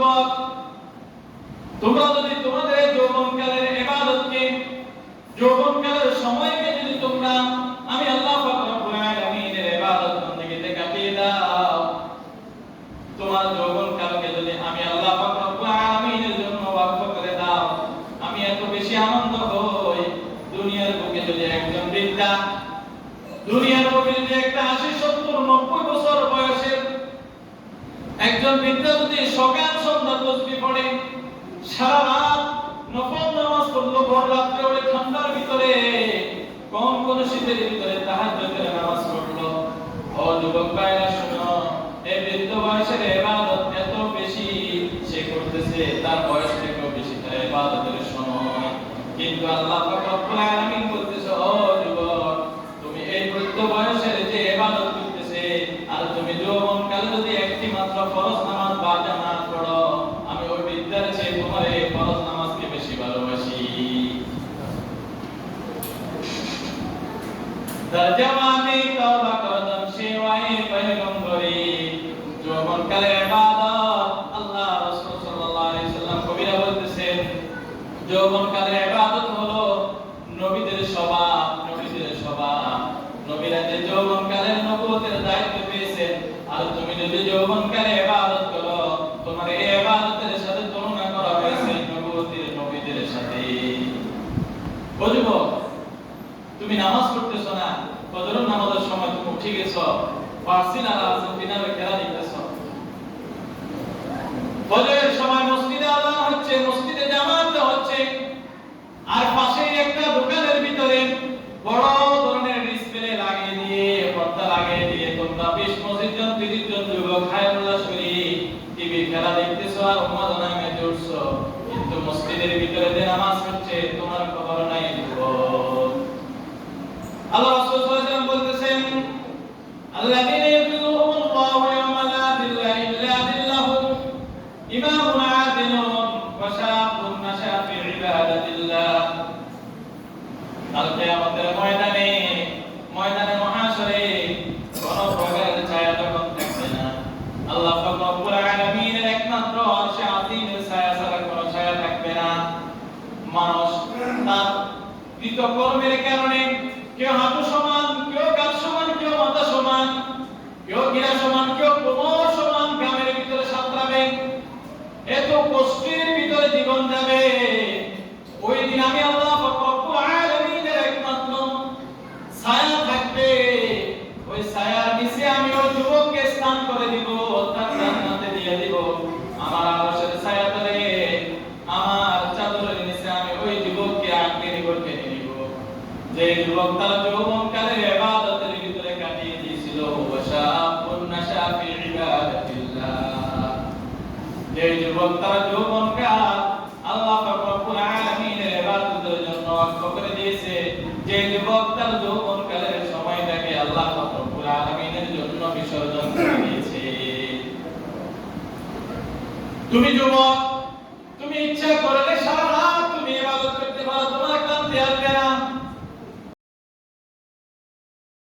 যুবক, তোমরা যদি তোমাদের যৌবনকালের ইবাদতকে, যৌবনকালের সময়কে যদি তোমরা আমি আল্লাহ পাক রব্বুল আলামিনের ইবাদত বন্দেগীতে কাটিয়ে দাও, তোমার যৌবনকালকে যদি আমি আল্লাহ পাক রব্বুল আলামিনের জন্য ওয়াকফ করে দাও, আমি এত বেশি আনন্দ হই। দুনিয়ার বুকে যদি একজন বৃদ্ধা, দুনিয়ার বুকে যদি একটা 80, 70, 90 বছর বয়সের একজন বৃদ্ধা যদি সকাল সন্ধ্যা তাসবিহ পড়ে, সারা রাত নফল নামাজ পড়লো, ভোর রাত্রে ওই ঠান্ডার ভিতরে, কোন শীতের ভিতরে তাহাজ্জুদের নামাজ পড়লো, ও যুবক ভাইরা শোনো, এই বৃদ্ধ বয়সের ইবাদত এত বেশি সে করতেছে, তার বয়স থেকেও বেশি তার ইবাদতের সময়। কিন্তু আল্লাহ পাক রব্বুল আলামিন বলতেছে, ও যুবক, তুমি এই বৃদ্ধ বয়সের যে ইবাদত করতেছে, আর তুমি যৌবনকালে যদি একটি মাত্র ফরজ নামাজ বা জামাত পড়ো, আমি ওই বৃদ্ধার চেয়ে তোমার এই ফরজ নামাজকে বেশি ভালোবাসি। দরজাওয়ানে তওবা করদম সেওয়ায়ে পয়গম্বরি, যৌবনকালের ইবাদত আল্লাহ রাসূল সাল্লাল্লাহু আলাইহি সাল্লাম কবিরা বলতেছেন, যৌবনকালের ইবাদত হলো নবীদের স্বভাব, নবীদের স্বভাব। নবীরা যে যৌবনকালের নবুয়তের দায়িত্ব পেয়েছেন, আর তুমি যদি যৌবনকালে ইবাদত করো, তোমার এই ইবাদতের সাথে তুলনা করা হয়েছে নবুয়তের নবীদের সাথে। বুঝবো, তুমি নামাজ পড়তেছো না, ফজরের নামাজের সময় তুমি উঠে গেছো, ফারসিন আর আর্জেন্টিনার খেলা দেখতেছো, ফজরের সময় মসজিদে আযান হচ্ছে, মসজিদে জামাত হচ্ছে, আর পাশেই একটা দোকানের ভিতরে বড় ধরনের ডিসপ্লে লাগিয়ে দিয়ে, পর্দা লাগিয়ে দিয়ে তোমরা 20-25 জন 30 জন যুবক খায়রুল্লাহ শরীফ টিভি খেলা দেখতেছো আর উন্মাদনায় মেতে উঠছো, কিন্তু মসজিদের ভিতরে যে নামাজ হচ্ছে তোমার খবর নাই। আল্লাহ রাসূল সাল্লাল্লাহু আলাইহি ওয়াসাল্লাম বলতেছেন, আল্লাযীনা ইউযিল্লুহুমুল্লাহু ইয়াওমা লা যিল্লা ইল্লা যিল্লাহু, ইমামুন আদিলুন ওয়া শাবুন নাশা ফি ইবাদাতিল্লাহ। কাল কিয়ামতের ময়দানে, ময়দানে মহাশরে কোন প্রকারের ছায়া তখন থাকবে না। আল্লাহ পাক রব্বুল আলামিনের একমাত্র আরশে আযীমের ছায়া ছাড়া কোনো ছায়া থাকবে না। মানুষ তার কৃতকর্মের কারণে কেউ হাঁটু সমান, কেউ গাছ সমান, কেউ মাথা সমান, কেউ গিরা সমান, কেউ কোমর সমান গ্রামের ভিতরে সাঁতরাবে, এত কষ্টের ভিতরে জীবন যাবে। ওই দিন আমি আল্লাহ পাক রব্বুল আলামিনের একমাত্র ছায়া থাকবে, ওই ছায়ার নিচে আমি ওই যুবককে স্থান করে দিব, তার জান্নাতে দিয়ে দিব। আমার আরশের ছায়া তলে, আমার চাদরের নিচে আমি ওই যুবককে আঁকড়ে নিব, টেনে নিব। যে যুবক তার যৌবনকালের ইবাদতের ভিতরে কাটিয়ে দিয়েছিল, ওয়াশাবুন নাশা ফি ইবাদাতিল্লাহ, যে যুবক তার যৌবনকাল আল্লাহ পাক রব্বুল আলামিনের ইবাদতের জন্য ওয়াকফ করে দিয়েছে, যে যুবক তার যৌবনকালের সময়টাকে আল্লাহ পাক রব্বুল আলামিনের জন্য বিসর্জন করে দিয়েছে। তুমি যুবক, তুমি ইচ্ছা করলে